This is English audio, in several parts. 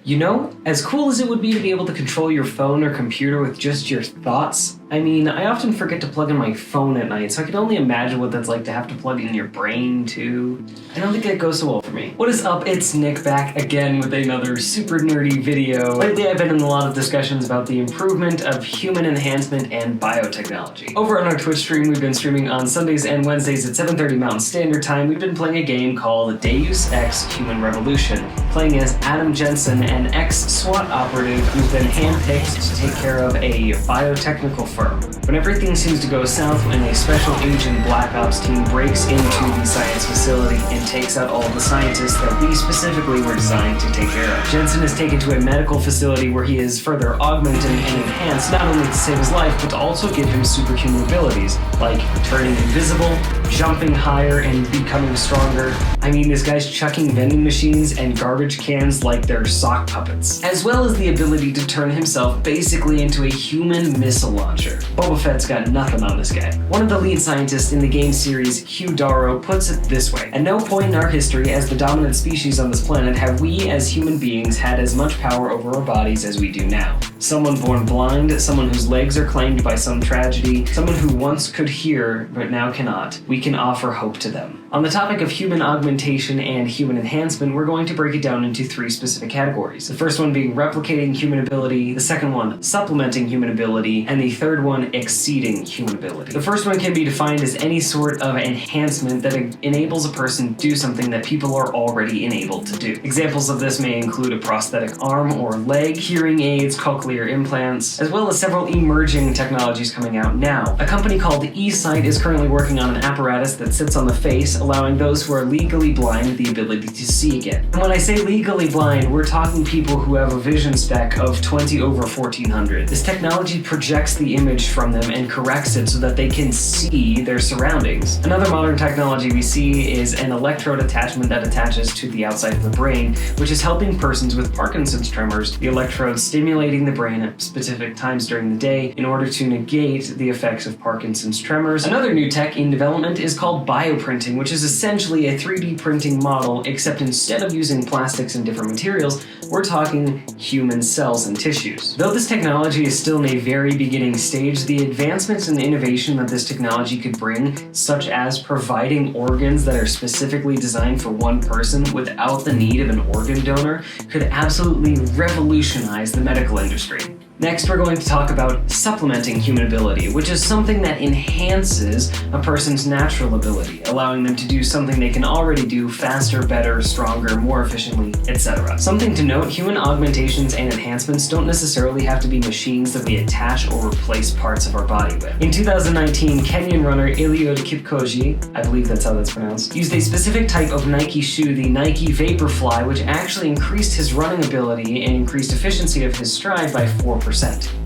You know, as cool as it would be to be able to control your phone or computer with just your thoughts, I mean, I often forget to plug in my phone at night, so I can only imagine what that's like to have to plug in your brain, too. I don't think that goes so well for me. What is up? It's Nick back again with another super nerdy video. Lately, I've been in a lot of discussions about the improvement of human enhancement and biotechnology. Over on our Twitch stream, we've been streaming on Sundays and Wednesdays at 7:30 Mountain Standard Time. We've been playing a game called Deus Ex Human Revolution, playing as Adam Jensen, an ex-SWAT operative who's been handpicked to take care of a biotechnical firm. When everything seems to go south when a special agent Black Ops team breaks into the science facility and takes out all the scientists that we specifically were designed to take care of. Jensen is taken to a medical facility where he is further augmented and enhanced, not only to save his life, but to also give him superhuman abilities, like turning invisible, jumping higher, and becoming stronger. I mean, this guy's chucking vending machines and garbage cans like they're sock puppets, as well as the ability to turn himself basically into a human missile launcher. Boba Fett's got nothing on this guy. One of the lead scientists in the game series, Hugh Darrow, puts it this way: at no point in our history as the dominant species on this planet have we as human beings had as much power over our bodies as we do now. Someone born blind, someone whose legs are claimed by some tragedy, someone who once could hear but now cannot. We can offer hope to them. On the topic of human augmentation and human enhancement, we're going to break it down into three specific categories. The first one being replicating human ability, the second one supplementing human ability, and the third one exceeding human ability. The first one can be defined as any sort of enhancement that enables a person to do something that people are already enabled to do. Examples of this may include a prosthetic arm or leg, hearing aids, cochlear implants, as well as several emerging technologies coming out now. A company called eSight is currently working on an apparatus that sits on the face, allowing those who are legally blind the ability to see again. And when I say legally blind, we're talking people who have a vision spec of 20/1400. This technology projects the image from them and corrects it so that they can see their surroundings. Another modern technology we see is an electrode attachment that attaches to the outside of the brain, which is helping persons with Parkinson's tremors. The electrode stimulating the brain at specific times during the day in order to negate the effects of Parkinson's tremors. Another new tech in development is called bioprinting, which is essentially a 3D printing model, except instead of using plastics and different materials, we're talking human cells and tissues. Though this technology is still in a very beginning stage, the advancements and innovation that this technology could bring, such as providing organs that are specifically designed for one person without the need of an organ donor, could absolutely revolutionize the medical industry. Next, we're going to talk about supplementing human ability, which is something that enhances a person's natural ability, allowing them to do something they can already do faster, better, stronger, more efficiently, etc. Something to note, human augmentations and enhancements don't necessarily have to be machines that we attach or replace parts of our body with. In 2019, Kenyan runner Eliud Kipchoge, I believe that's how that's pronounced, used a specific type of Nike shoe, the Nike Vaporfly, which actually increased his running ability and increased efficiency of his stride by 4%.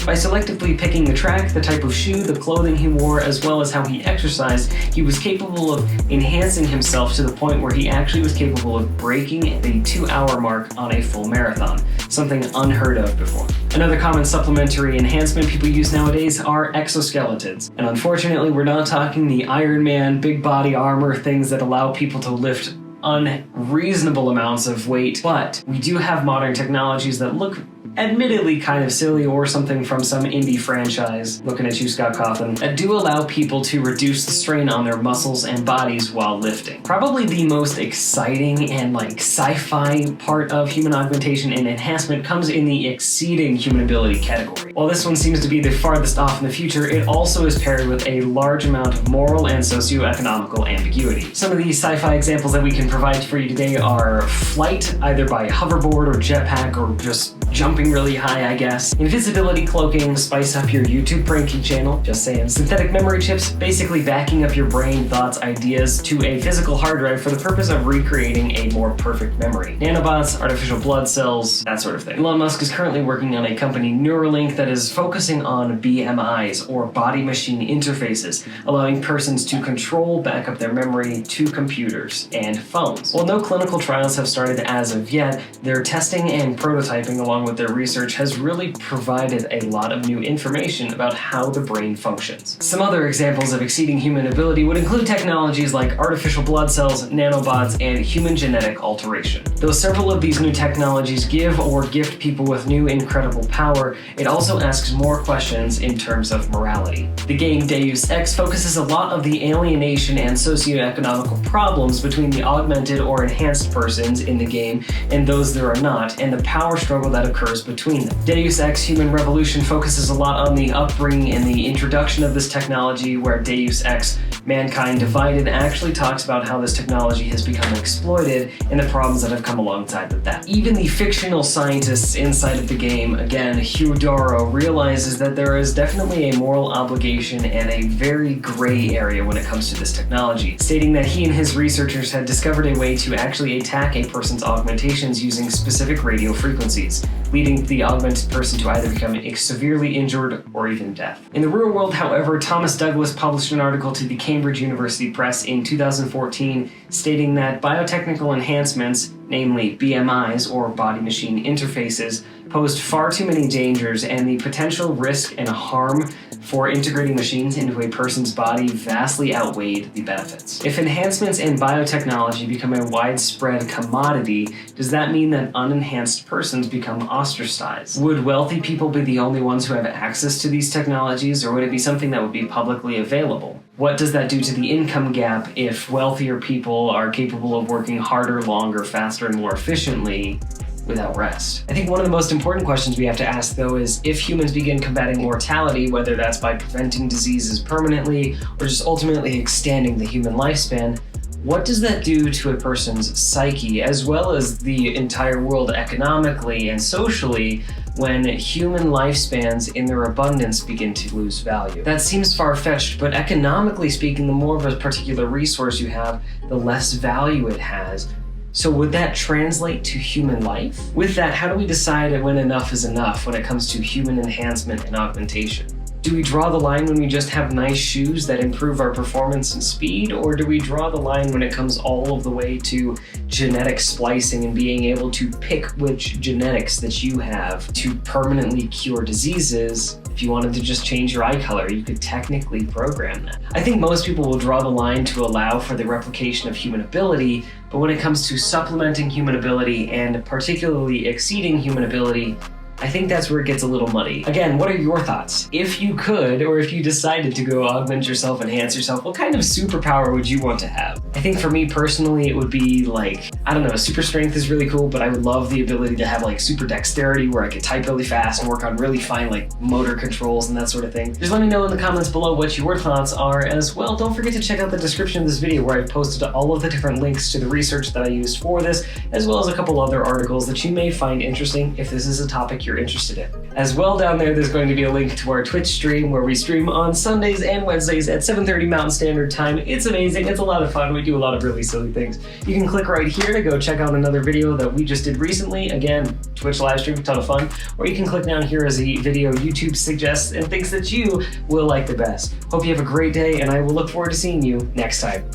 By selectively picking the track, the type of shoe, the clothing he wore, as well as how he exercised, he was capable of enhancing himself to the point where he actually was capable of breaking the 2-hour mark on a full marathon, something unheard of before. Another common supplementary enhancement people use nowadays are exoskeletons. And unfortunately, we're not talking the Iron Man, big body armor things that allow people to lift unreasonable amounts of weight, but we do have modern technologies that look admittedly kind of silly, or something from some indie franchise, looking at you, Scott Cawthon, that do allow people to reduce the strain on their muscles and bodies while lifting. Probably the most exciting and sci-fi part of human augmentation and enhancement comes in the exceeding human ability category. While this one seems to be the farthest off in the future, it also is paired with a large amount of moral and socio-economical ambiguity. Some of the sci-fi examples that we can provide for you today are flight, either by hoverboard or jetpack, or just jumping really high, I guess. Invisibility cloaking, spice up your YouTube pranking channel, just saying. Synthetic memory chips, basically backing up your brain, thoughts, ideas to a physical hard drive for the purpose of recreating a more perfect memory. Nanobots, artificial blood cells, that sort of thing. Elon Musk is currently working on a company, Neuralink, that is focusing on BMIs, or body-machine interfaces, allowing persons to control, back up their memory to computers and phones. While no clinical trials have started as of yet, they're testing and prototyping along along with their research, has really provided a lot of new information about how the brain functions. Some other examples of exceeding human ability would include technologies like artificial blood cells, nanobots, and human genetic alteration. Though several of these new technologies give or gift people with new incredible power, it also asks more questions in terms of morality. The game Deus Ex focuses a lot of the alienation and socioeconomical problems between the augmented or enhanced persons in the game and those that are not, and the power struggle that occurs between them. Deus Ex Human Revolution focuses a lot on the upbringing and the introduction of this technology, where Deus Ex Mankind Divided actually talks about how this technology has become exploited and the problems that have come alongside with that. Even the fictional scientists inside of the game, again, Hugh Darrow, realizes that there is definitely a moral obligation and a very gray area when it comes to this technology, stating that he and his researchers had discovered a way to actually attack a person's augmentations using specific radio frequencies, leading the augmented person to either become severely injured or even death. In the real world, however, Thomas Douglas published an article to the Cambridge University Press in 2014 stating that biotechnical enhancements, namely BMIs or body-machine interfaces, posed far too many dangers, and the potential risk and harm for integrating machines into a person's body vastly outweighed the benefits. If enhancements in biotechnology become a widespread commodity, does that mean that unenhanced persons become ostracized? Would wealthy people be the only ones who have access to these technologies, or would it be something that would be publicly available? What does that do to the income gap if wealthier people are capable of working harder, longer, faster, and more efficiently without rest? I think one of the most important questions we have to ask, though, is if humans begin combating mortality, whether that's by preventing diseases permanently or just ultimately extending the human lifespan, what does that do to a person's psyche, as well as the entire world economically and socially, when human lifespans in their abundance begin to lose value? That seems far-fetched, but economically speaking, the more of a particular resource you have, the less value it has. So would that translate to human life? With that, how do we decide when enough is enough when it comes to human enhancement and augmentation? Do we draw the line when we just have nice shoes that improve our performance and speed, or do we draw the line when it comes all of the way to genetic splicing and being able to pick which genetics that you have to permanently cure diseases? If you wanted to just change your eye color, you could technically program that. I think most people will draw the line to allow for the replication of human ability, but when it comes to supplementing human ability and particularly exceeding human ability, I think that's where it gets a little muddy. Again, what are your thoughts? If you could, or if you decided to go augment yourself, enhance yourself, what kind of superpower would you want to have? I think for me personally, it would be like, I don't know, super strength is really cool, but I would love the ability to have like super dexterity where I could type really fast and work on really fine like motor controls and that sort of thing. Just let me know in the comments below what your thoughts are as well. Don't forget to check out the description of this video where I've posted all of the different links to the research that I used for this, as well as a couple other articles that you may find interesting if this is a topic you're interested in. As well, down there's going to be a link to our Twitch stream where we stream on Sundays and Wednesdays at 7:30 Mountain Standard Time. It's amazing, it's a lot of fun, we do a lot of really silly things. You can click right here to go check out another video that we just did recently. Again, Twitch live stream, a ton of fun. Or you can click down here as a video YouTube suggests and thinks that you will like the best. Hope you have a great day, and I will look forward to seeing you next time.